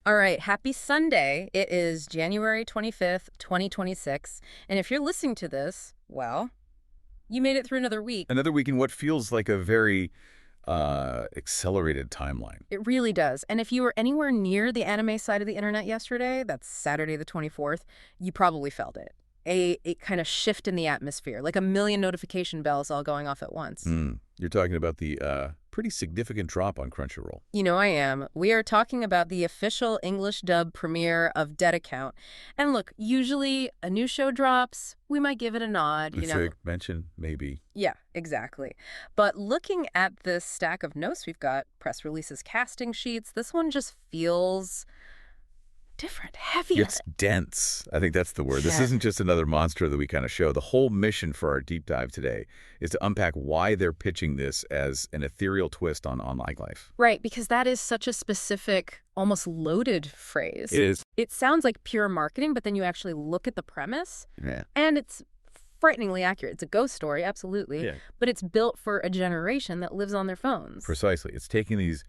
All right, happy Sunday. It is January 25th, 2026. And if you're listening to this, well, you made it through another week. Another week in what feels like a very accelerated timeline. It really does. And if you were anywhere near the anime side of the internet yesterday, that's Saturday the 24th, you probably felt it. A kind of shift in the atmosphere, like a million notification bells all going off at once. You're talking about the pretty significant drop on Crunchyroll. You know I am. We are talking about the official English dub premiere of Dead Account. And look, usually a new show drops, we might give it a nod, you know. Mention, maybe. Yeah, exactly. But looking at this stack of notes we've got, press releases, casting sheets, this one just feels different, heavier. It's dense. I think that's the word. This Yeah. isn't just another monster of the week kind of show. The whole mission for our deep dive today is to unpack why they're pitching this as an ethereal twist on online life. Right, because that is such a specific, almost loaded phrase. It is. It sounds like pure marketing, but then you actually look at the premise, Yeah. and it's frighteningly accurate. It's a ghost story, absolutely, Yeah. but it's built for a generation that lives on their phones. Precisely. It's taking these,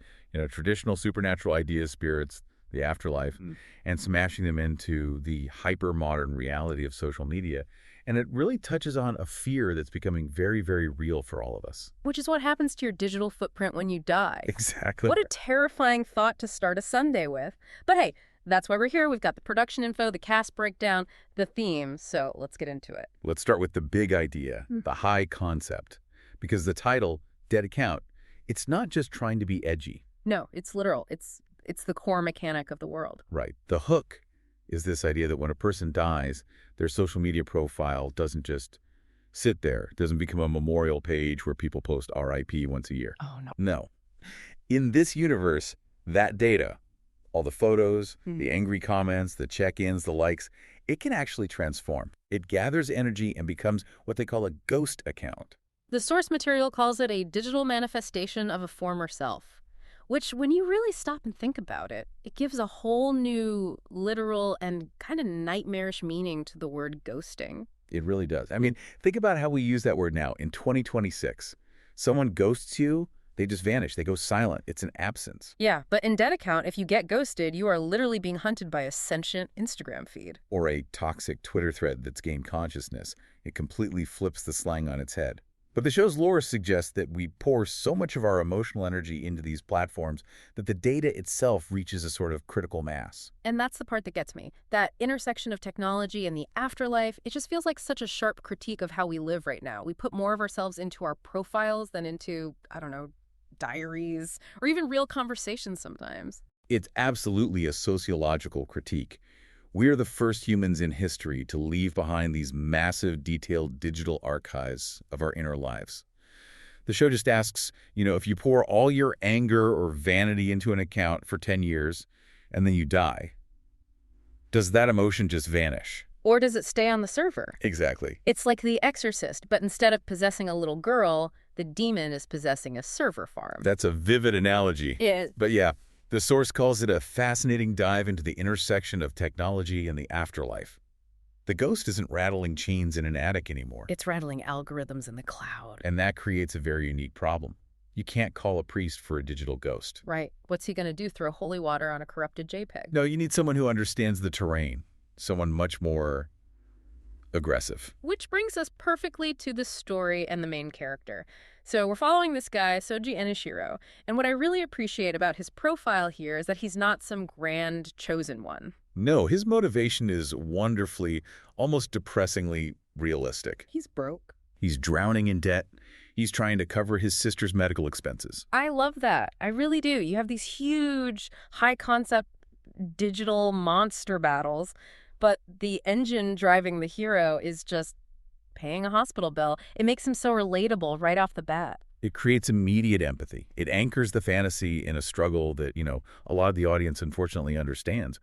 traditional supernatural ideas, spirits, the afterlife, and smashing them into the hyper-modern reality of social media. And it really touches on a fear that's becoming very, very real for all of us. Which is what happens to your digital footprint when you die. Exactly. What a terrifying thought to start a Sunday with. But hey, that's why we're here. We've got the production info, the cast breakdown, the theme. So let's get into it. Let's start with the big idea, the high concept. Because the title, Dead Account, it's not just trying to be edgy. No, it's literal. It's the core mechanic of the world. Right. The hook is this idea that when a person dies, their social media profile doesn't just sit there, doesn't become a memorial page where people post RIP once a year. Oh, no. No. In this universe, that data, all the photos, the angry comments, the check-ins, the likes, it can actually transform. It gathers energy and becomes what they call a ghost account. The source material calls it a digital manifestation of a former self. Which, when you really stop and think about it, it gives a whole new literal and kind of nightmarish meaning to the word ghosting. It really does. I mean, think about how we use that word now in 2026. Someone ghosts you, they just vanish. They go silent. It's an absence. Yeah, but in Dead Account, if you get ghosted, you are literally being hunted by a sentient Instagram feed. Or a toxic Twitter thread that's gained consciousness. It completely flips the slang on its head. But the show's lore suggests that we pour so much of our emotional energy into these platforms that the data itself reaches a sort of critical mass. And that's the part that gets me. That intersection of technology and the afterlife, it just feels like such a sharp critique of how we live right now. We put more of ourselves into our profiles than into, I don't know, diaries or even real conversations sometimes. It's absolutely a sociological critique. We're the first humans in history to leave behind these massive, detailed digital archives of our inner lives. The show just asks, if you pour all your anger or vanity into an account for 10 years and then you die, does that emotion just vanish? Or does it stay on the server? Exactly. It's like The Exorcist, but instead of possessing a little girl, the demon is possessing a server farm. That's a vivid analogy. Yeah. But yeah, the source calls it a fascinating dive into the intersection of technology and the afterlife. The ghost isn't rattling chains in an attic anymore. It's rattling algorithms in the cloud. And that creates a very unique problem. You can't call a priest for a digital ghost. Right. What's he going to do, throw holy water on a corrupted JPEG? No, you need someone who understands the terrain, someone much more aggressive. Which brings us perfectly to the story and the main character. So we're following this guy, Soji Enishiro, and what I really appreciate about his profile here is that he's not some grand chosen one. No, his motivation is wonderfully, almost depressingly realistic. He's broke. He's drowning in debt. He's trying to cover his sister's medical expenses. I love that. I really do. You have these huge, high-concept digital monster battles, but the engine driving the hero is just paying a hospital bill. It makes him so relatable right off the bat. It creates immediate empathy. It anchors the fantasy in a struggle that, a lot of the audience unfortunately understands.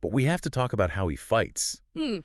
But we have to talk about how he fights.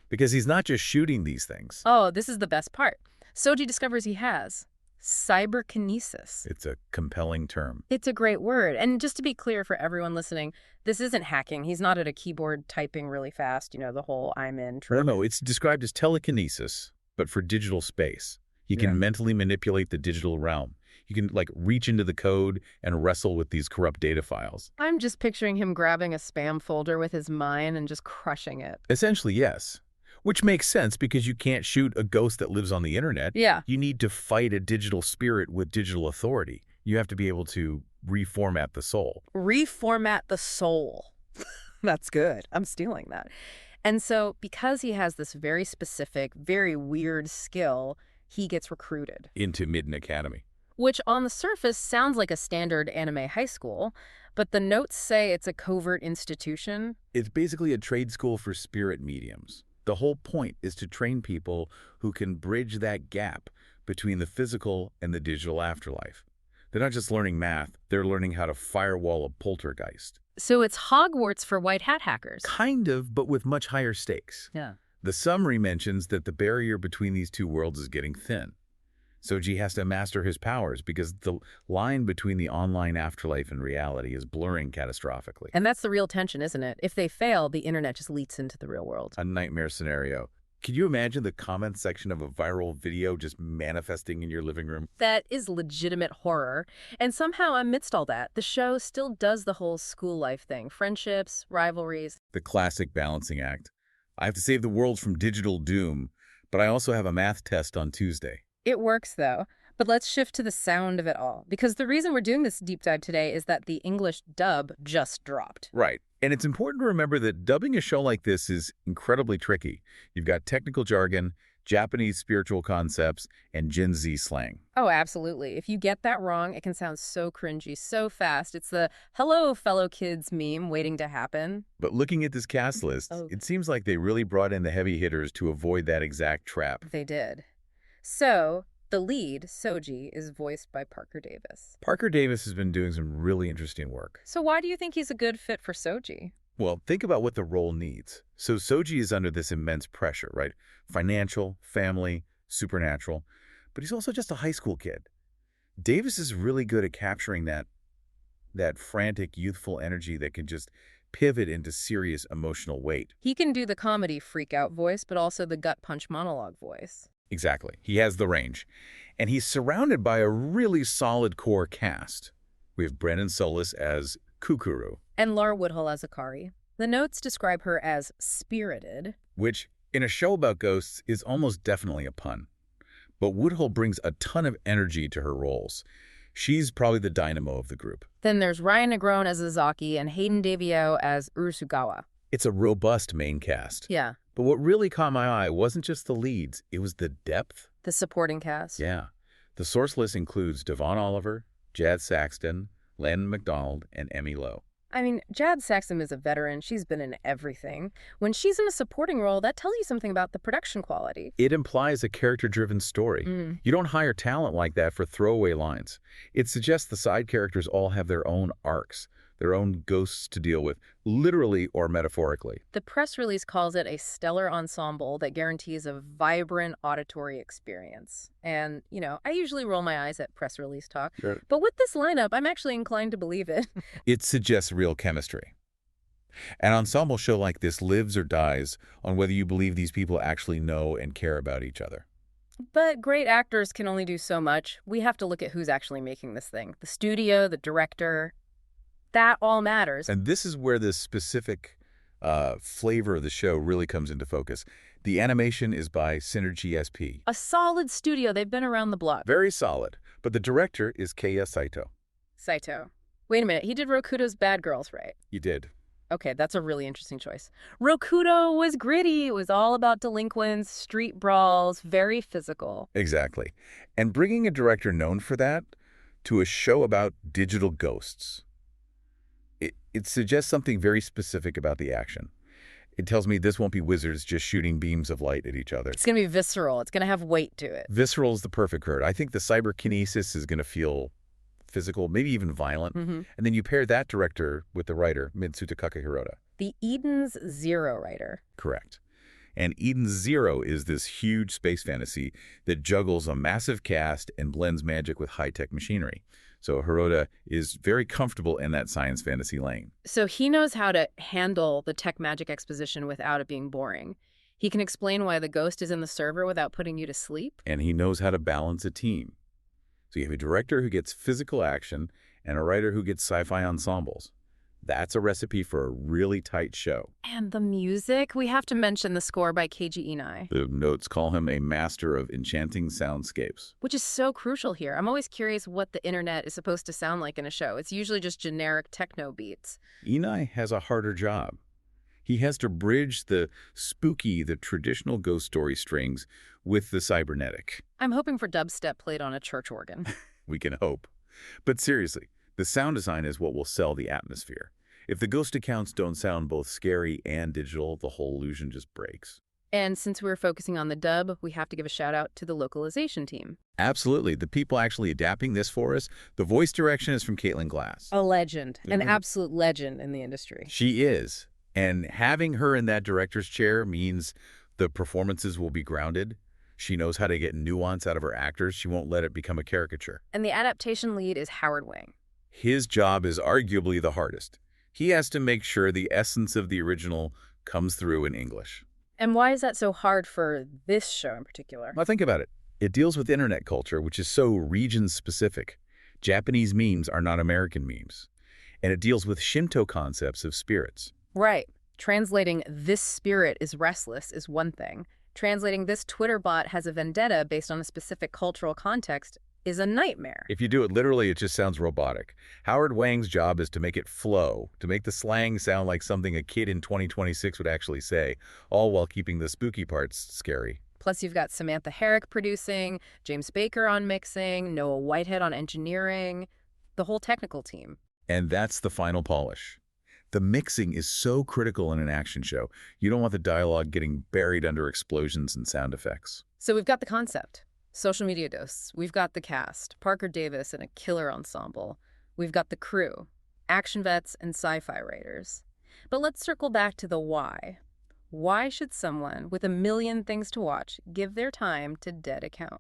Because he's not just shooting these things. Oh, this is the best part. Soji discovers he has cyberkinesis. It's a compelling term. It's a great word. And just to be clear for everyone listening, this isn't hacking. He's not at a keyboard typing really fast, the whole I'm in trick. No, it's described as telekinesis, but for digital space. He can mentally manipulate the digital realm. You can, like, reach into the code and wrestle with these corrupt data files. I'm just picturing him grabbing a spam folder with his mind and just crushing it. Essentially, yes. Which makes sense because you can't shoot a ghost that lives on the internet. Yeah. You need to fight a digital spirit with digital authority. You have to be able to reformat the soul. Reformat the soul. That's good. I'm stealing that. And so because he has this very specific, very weird skill, he gets recruited. Into Midden Academy. Which on the surface sounds like a standard anime high school, but the notes say it's a covert institution. It's basically a trade school for spirit mediums. The whole point is to train people who can bridge that gap between the physical and the digital afterlife. They're not just learning math, they're learning how to firewall a poltergeist. So it's Hogwarts for white hat hackers. Kind of, but with much higher stakes. Yeah. The summary mentions that the barrier between these two worlds is getting thin. Soji has to master his powers because the line between the online afterlife and reality is blurring catastrophically. And that's the real tension, isn't it? If they fail, the internet just leaks into the real world. A nightmare scenario. Can you imagine the comment section of a viral video just manifesting in your living room? That is legitimate horror. And somehow amidst all that, the show still does the whole school life thing. Friendships, rivalries. The classic balancing act. I have to save the world from digital doom, but I also have a math test on Tuesday. It works, though. But let's shift to the sound of it all. Because the reason we're doing this deep dive today is that the English dub just dropped. Right. And it's important to remember that dubbing a show like this is incredibly tricky. You've got technical jargon, Japanese spiritual concepts, and Gen Z slang. Oh, absolutely. If you get that wrong, it can sound so cringy, so fast. It's the hello, fellow kids meme waiting to happen. But looking at this cast list, it seems like they really brought in the heavy hitters to avoid that exact trap. They did. So, the lead, Soji, is voiced by Parker Davis. Parker Davis has been doing some really interesting work. So why do you think he's a good fit for Soji? Well, think about what the role needs. So Soji is under this immense pressure, right? Financial, family, supernatural. But he's also just a high school kid. Davis is really good at capturing that frantic, youthful energy that can just pivot into serious emotional weight. He can do the comedy freak-out voice, but also the gut-punch monologue voice. Exactly. He has the range. And he's surrounded by a really solid core cast. We have Brennan Solis as Kukuru. And Laura Woodhull as Akari. The notes describe her as spirited. Which, in a show about ghosts, is almost definitely a pun. But Woodhull brings a ton of energy to her roles. She's probably the dynamo of the group. Then there's Ryan Negron as Azaki and Hayden Davio as Urusugawa. It's a robust main cast. Yeah. But what really caught my eye wasn't just the leads, it was the depth. The supporting cast. Yeah. The source list includes Devon Oliver, Jad Saxton, Landon McDonald, and Emmy Lowe. I mean, Jad Saxton is a veteran. She's been in everything. When she's in a supporting role, that tells you something about the production quality. It implies a character-driven story. You don't hire talent like that for throwaway lines. It suggests the side characters all have their own arcs, their own ghosts to deal with, literally or metaphorically. The press release calls it a stellar ensemble that guarantees a vibrant auditory experience. And, you know, I usually roll my eyes at press release talk. Sure. But with this lineup, I'm actually inclined to believe it. It suggests real chemistry. An ensemble show like this lives or dies on whether you believe these people actually know and care about each other. But great actors can only do so much. We have to look at who's actually making this thing. The studio, the director. That all matters. And this is where the specific flavor of the show really comes into focus. The animation is by Synergy SP. A solid studio. They've been around the block. Very solid. But the director is Keiya Saito. Saito. Wait a minute. He did Rokudo's Bad Girls, right? He did. Okay, that's a really interesting choice. Rokudo was gritty. It was all about delinquents, street brawls, very physical. Exactly. And bringing a director known for that to a show about digital ghosts. It suggests something very specific about the action. It tells me this won't be wizards just shooting beams of light at each other. It's going to be visceral. It's going to have weight to it. Visceral is the perfect word. I think the cyberkinesis is going to feel physical, maybe even violent. And then you pair that director with the writer, Mitsuta Kakehirota. The Eden's Zero writer. Correct. And Eden's Zero is this huge space fantasy that juggles a massive cast and blends magic with high-tech machinery. So Hirota is very comfortable in that science fantasy lane. So he knows how to handle the tech magic exposition without it being boring. He can explain why the ghost is in the server without putting you to sleep. And he knows how to balance a team. So you have a director who gets physical action and a writer who gets sci-fi ensembles. That's a recipe for a really tight show. And the music? We have to mention the score by Keiji Inai, The notes call him a master of enchanting soundscapes. which is so crucial here. I'm always curious what the internet is supposed to sound like in a show. It's usually just generic techno beats. Inai has a harder job. He has to bridge the spooky, the traditional ghost story strings with the cybernetic. I'm hoping for dubstep played on a church organ. We can hope. But seriously, the sound design is what will sell the atmosphere. If the ghost accounts don't sound both scary and digital, the whole illusion just breaks. And since we're focusing on the dub, we have to give a shout out to the localization team. Absolutely. The people actually adapting this for us, the voice direction is from Caitlin Glass. A legend, an Mhm. absolute legend in the industry. She is. And having her in that director's chair means the performances will be grounded. She knows how to get nuance out of her actors. She won't let it become a caricature. And the adaptation lead is Howard Wang. His job is arguably the hardest. He has to make sure the essence of the original comes through in English. And why is that so hard for this show in particular? Well, think about it. It deals with internet culture, which is so region-specific. Japanese memes are not American memes. And it deals with Shinto concepts of spirits. Right. Translating "this spirit is restless" is one thing. Translating "this Twitter bot has a vendetta" based on a specific cultural context is a nightmare. If you do it literally, it just sounds robotic. Howard Wang's job is to make it flow, to make the slang sound like something a kid in 2026 would actually say, all while keeping the spooky parts scary. Plus, you've got Samantha Herrick producing, James Baker on mixing, Noah Whitehead on engineering, the whole technical team. And that's the final polish. The mixing is so critical in an action show. You don't want the dialogue getting buried under explosions and sound effects. So we've got the concept. Social media dose. We've got the cast, Parker Davis and a killer ensemble. We've got the crew, action vets and sci-fi writers. But let's circle back to the why. Why should someone with a million things to watch give their time to Dead Account?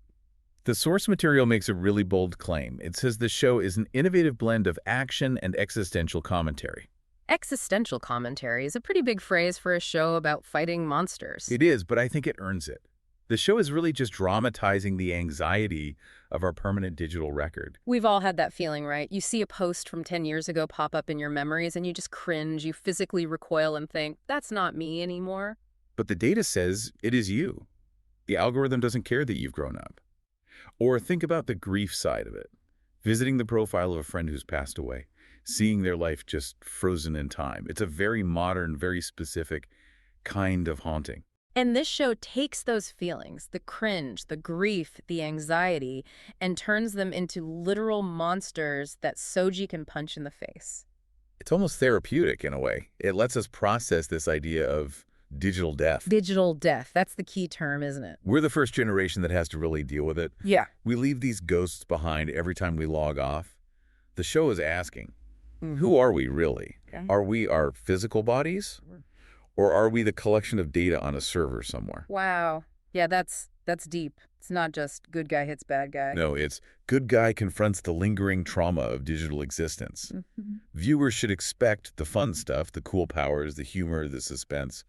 The source material makes a really bold claim. It says the show is an innovative blend of action and existential commentary. Existential commentary is a pretty big phrase for a show about fighting monsters. It is, but I think it earns it. The show is really just dramatizing the anxiety of our permanent digital record. We've all had that feeling, right? You see a post from 10 years ago pop up in your memories and you just cringe, you physically recoil and think, that's not me anymore. But the data says it is you. The algorithm doesn't care that you've grown up. Or think about the grief side of it. Visiting the profile of a friend who's passed away, seeing their life just frozen in time. It's a very modern, very specific kind of haunting. And this show takes those feelings, the cringe, the grief, the anxiety, and turns them into literal monsters that Soji can punch in the face. It's almost therapeutic in a way. It lets us process this idea of digital death. Digital death, that's the key term, isn't it? We're the first generation that has to really deal with it. Yeah. We leave these ghosts behind every time we log off. The show is asking, who are we really? Yeah. Are we our physical bodies? Or are we the collection of data on a server somewhere? Wow. Yeah, that's deep. It's not just good guy hits bad guy. No, it's good guy confronts the lingering trauma of digital existence. Viewers should expect the fun stuff, the cool powers, the humor, the suspense,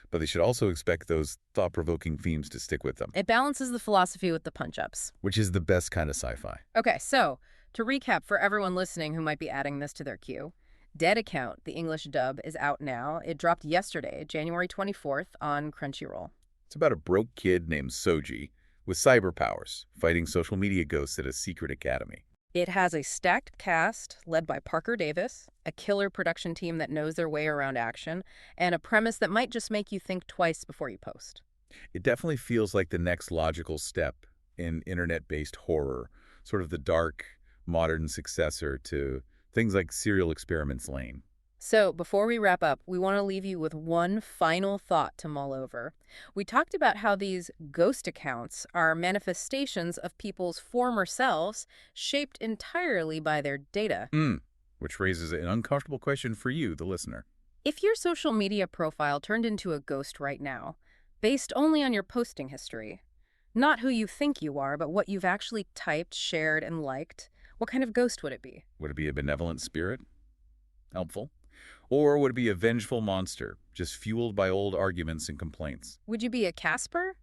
but they should also expect those thought-provoking themes to stick with them, It balances the philosophy with the punch-ups. which is the best kind of sci-fi. Okay, so to recap for everyone listening who might be adding this to their queue, Dead Account, the English dub, is out now. It dropped yesterday, January 24th, on Crunchyroll. It's about a broke kid named Soji with cyber powers fighting social media ghosts at a secret academy. It has a stacked cast led by Parker Davis, a killer production team that knows their way around action, and a premise that might just make you think twice before you post. It definitely feels like the next logical step in internet-based horror, sort of the dark, modern successor to things like Serial Experiments Lane. So before we wrap up, we want to leave you with one final thought to mull over. We talked about how these ghost accounts are manifestations of people's former selves shaped entirely by their data. Which raises an uncomfortable question for you, the listener. If your social media profile turned into a ghost right now, based only on your posting history, not who you think you are, but what you've actually typed, shared, and liked, what kind of ghost would it be? Would it be a benevolent spirit? Helpful? Or would it be a vengeful monster, just fueled by old arguments and complaints? Would you be a Casper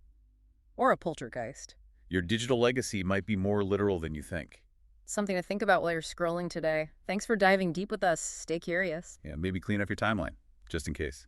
or a poltergeist? Your digital legacy might be more literal than you think. Something to think about while you're scrolling today. Thanks for diving deep with us. Stay curious. Yeah, maybe clean up your timeline, just in case.